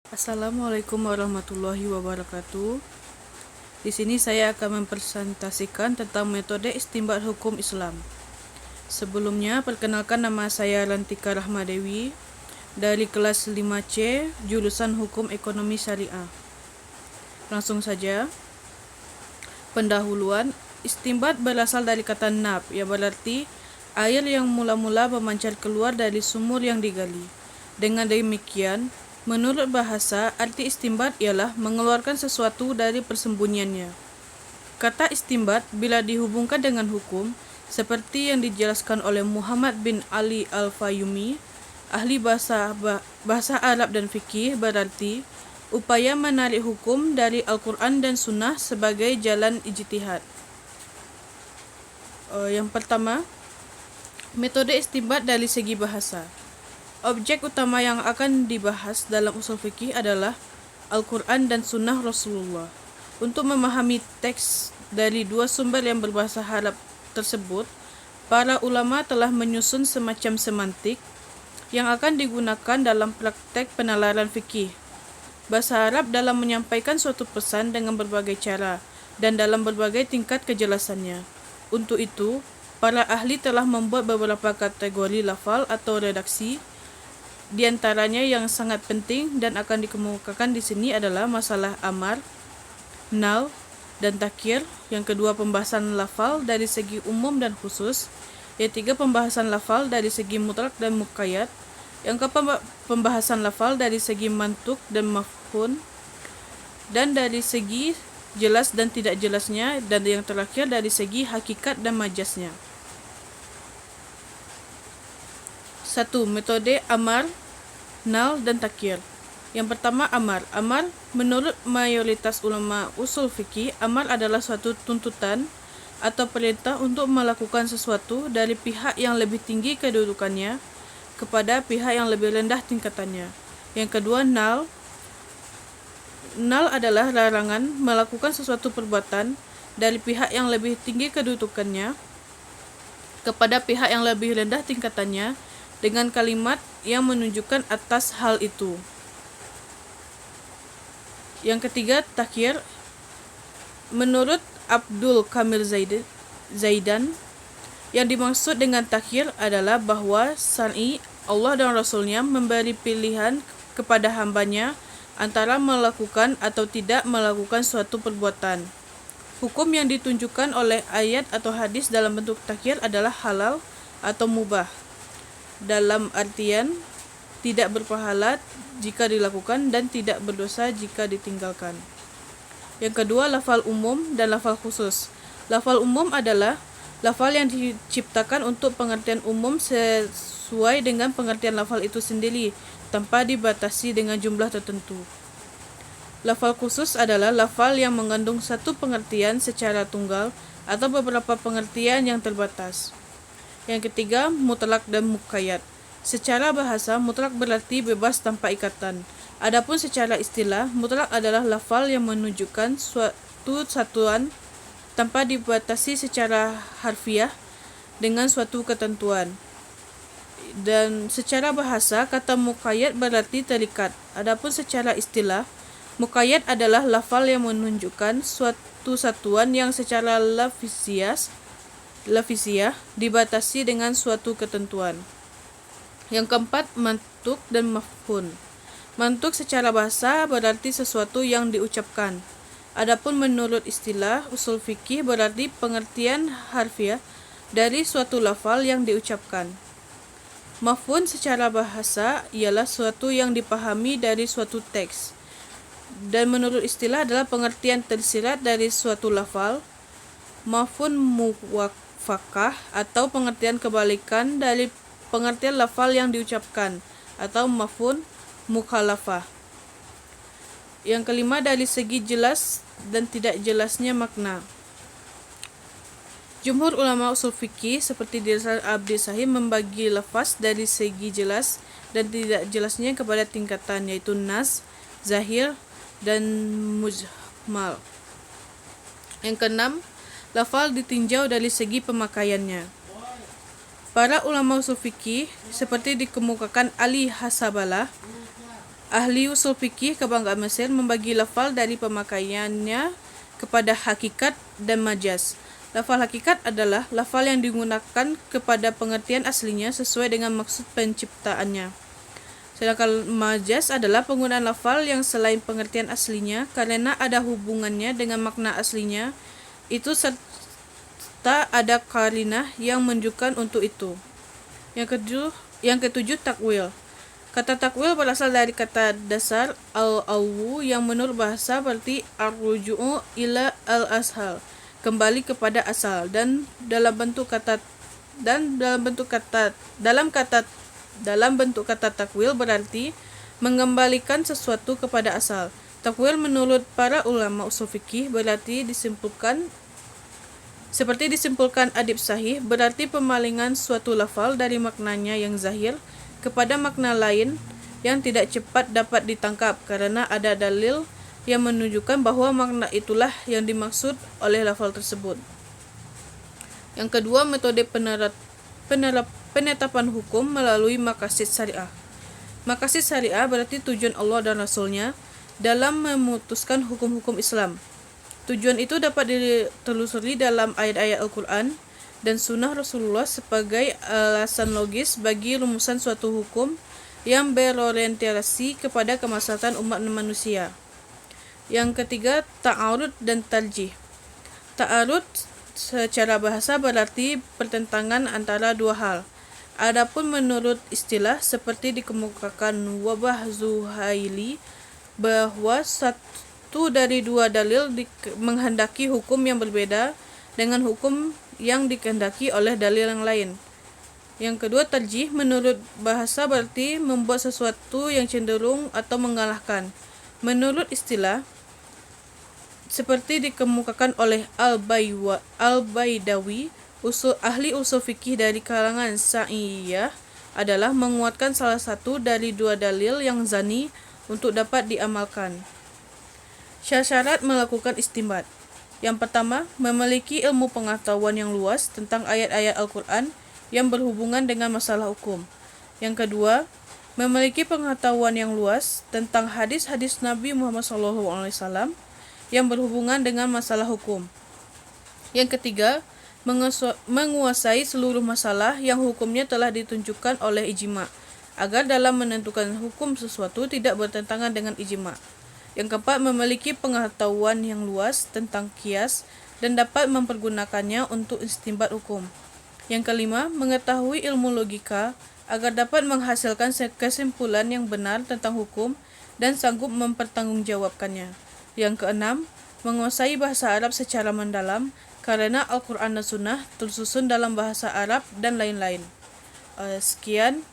Assalamualaikum warahmatullahi wabarakatuh. Di sini saya akan mempresentasikan tentang metode istinbat hukum Islam. Sebelumnya, perkenalkan nama saya Rantika Rahmadewi dari kelas 5C, jurusan Hukum Ekonomi Syariah. Langsung saja. Pendahuluan, istinbat berasal dari kata nab, yang berarti air yang mula-mula memancar keluar dari sumur yang digali. Dengan demikian, menurut bahasa, arti istinbat ialah mengeluarkan sesuatu dari persembunyiannya. Kata istinbat bila dihubungkan dengan hukum, seperti yang dijelaskan oleh Muhammad bin Ali Al-Fayyumi, ahli bahasa Arab dan fikih, berarti upaya menarik hukum dari Al-Quran dan Sunnah sebagai jalan ijtihad. Yang pertama, metode istinbat dari segi bahasa. Objek utama yang akan dibahas dalam usul fikih adalah Al-Quran dan Sunnah Rasulullah. Untuk memahami teks dari dua sumber yang berbahasa Arab tersebut, para ulama telah menyusun semacam semantik yang akan digunakan dalam praktek penalaran fikih. Bahasa Arab dalam menyampaikan suatu pesan dengan berbagai cara dan dalam berbagai tingkat kejelasannya. Untuk itu, para ahli telah membuat beberapa kategori lafal atau redaksi. Di antaranya yang sangat penting dan akan dikemukakan di sini adalah masalah amar, nahl, dan takyir. Yang kedua, pembahasan lafal dari segi umum dan khusus. Yang tiga, pembahasan lafal dari segi mutlak dan muqayyad. Yang keempat, pembahasan lafal dari segi mantuk dan mafhum, dan dari segi jelas dan tidak jelasnya, dan yang terakhir dari segi hakikat dan majasnya. 1. Metode amar, nahl, dan takyir. Yang pertama, amar. Amar, menurut mayoritas ulama usul fikih, amar adalah suatu tuntutan atau perintah untuk melakukan sesuatu dari pihak yang lebih tinggi kedudukannya kepada pihak yang lebih rendah tingkatannya. Yang kedua, nahl. Nahl adalah larangan melakukan sesuatu perbuatan dari pihak yang lebih tinggi kedudukannya kepada pihak yang lebih rendah tingkatannya dengan kalimat yang menunjukkan atas hal itu. Yang ketiga, takyir. Menurut Abdul Kamil Zaidan, yang dimaksud dengan takyir adalah bahwa syar'i Allah dan Rasulnya memberi pilihan kepada hambanya antara melakukan atau tidak melakukan suatu perbuatan. Hukum yang ditunjukkan oleh ayat atau hadis dalam bentuk takyir adalah halal atau mubah, dalam artian tidak berpahala jika dilakukan dan tidak berdosa jika ditinggalkan. Yang kedua, lafal umum dan lafal khusus. Lafal umum adalah lafal yang diciptakan untuk pengertian umum sesuai dengan pengertian lafal itu sendiri, tanpa dibatasi dengan jumlah tertentu. Lafal khusus adalah lafal yang mengandung satu pengertian secara tunggal atau beberapa pengertian yang terbatas. Yang ketiga, mutlak dan muqayyad. Secara bahasa, mutlak berarti bebas tanpa ikatan. Adapun secara istilah, mutlak adalah lafal yang menunjukkan suatu satuan tanpa dibatasi secara harfiah dengan suatu ketentuan. Dan secara bahasa, kata muqayyad berarti terikat. Adapun secara istilah, muqayyad adalah lafal yang menunjukkan suatu satuan yang secara lafiziyah dibatasi dengan suatu ketentuan. Yang keempat, mantuk dan mafhum. Mantuk secara bahasa berarti sesuatu yang diucapkan. Adapun menurut istilah usul fikih berarti pengertian harfiah dari suatu lafal yang diucapkan. Mafhum secara bahasa ialah suatu yang dipahami dari suatu teks. Dan menurut istilah adalah pengertian tersirat dari suatu lafal. Mafhum muwafaqah atau pengertian kebalikan dari pengertian lafal yang diucapkan, atau mafhum mukhalafah. Yang kelima, dari segi jelas dan tidak jelasnya makna. Jumhur ulama usul fikih seperti Dirsan Abdi Sahih membagi lafaz dari segi jelas dan tidak jelasnya kepada tingkatan, yaitu nas, zahir, dan mujmal. Yang keenam, lafal ditinjau dari segi pemakaiannya. Para ulama usul fikih seperti dikemukakan Ali Hasabalah Ahli usul fikih kebanggaan Mesir membagi lafal dari pemakaiannya kepada hakikat dan majaz. Lafal hakikat adalah lafal yang digunakan kepada pengertian aslinya sesuai dengan maksud penciptaannya. Sedangkan majaz adalah penggunaan lafal yang selain pengertian aslinya karena ada hubungannya dengan makna aslinya itu serta ada qarinah yang menunjukkan untuk itu. Yang ketujuh takwil. Kata takwil berasal dari kata dasar al-awu yang menurut bahasa berarti ar-ruju'u ila al-ashal, kembali kepada asal, dan dalam bentuk kata takwil berarti mengembalikan sesuatu kepada asal. Takwil menurut para ulama usul fikih berarti seperti disimpulkan adib sahih, berarti pemalingan suatu lafal dari maknanya yang zahir kepada makna lain yang tidak cepat dapat ditangkap karena ada dalil yang menunjukkan bahwa makna itulah yang dimaksud oleh lafal tersebut. Yang kedua, metode penetapan hukum melalui maqasid syariah. Maqasid syariah berarti tujuan Allah dan Rasulnya dalam memutuskan hukum-hukum Islam. Tujuan itu dapat ditelusuri dalam ayat-ayat Al-Quran dan sunnah Rasulullah sebagai alasan logis bagi rumusan suatu hukum yang berorientasi kepada kemaslahatan umat manusia. Yang ketiga, ta'arud dan tarjih. Ta'arud secara bahasa berarti pertentangan antara dua hal. Adapun menurut istilah seperti dikemukakan Wabah Zuhaili bahwa satu dari dua dalil menghendaki hukum yang berbeda dengan hukum yang dikehendaki oleh dalil yang lain. Yang kedua, tarjih menurut bahasa berarti membuat sesuatu yang cenderung atau mengalahkan. Menurut istilah seperti dikemukakan oleh Al-Baidawi, ahli usul fikih dari kalangan Sa'iyah, adalah menguatkan salah satu dari dua dalil yang zani untuk dapat diamalkan. Syarat melakukan istinbat. Yang pertama, memiliki ilmu pengetahuan yang luas tentang ayat-ayat Al-Quran yang berhubungan dengan masalah hukum. Yang kedua, memiliki pengetahuan yang luas tentang hadis-hadis Nabi Muhammad SAW yang berhubungan dengan masalah hukum. Yang ketiga, menguasai seluruh masalah yang hukumnya telah ditunjukkan oleh ijma, agar dalam menentukan hukum sesuatu tidak bertentangan dengan ijma. Yang keempat, memiliki pengetahuan yang luas tentang qiyas dan dapat mempergunakannya untuk istinbat hukum. Yang kelima, mengetahui ilmu logika agar dapat menghasilkan kesimpulan yang benar tentang hukum dan sanggup mempertanggungjawabkannya. Yang keenam, menguasai bahasa Arab secara mendalam karena Al-Quran dan Sunnah tersusun dalam bahasa Arab dan lain-lain. Sekian.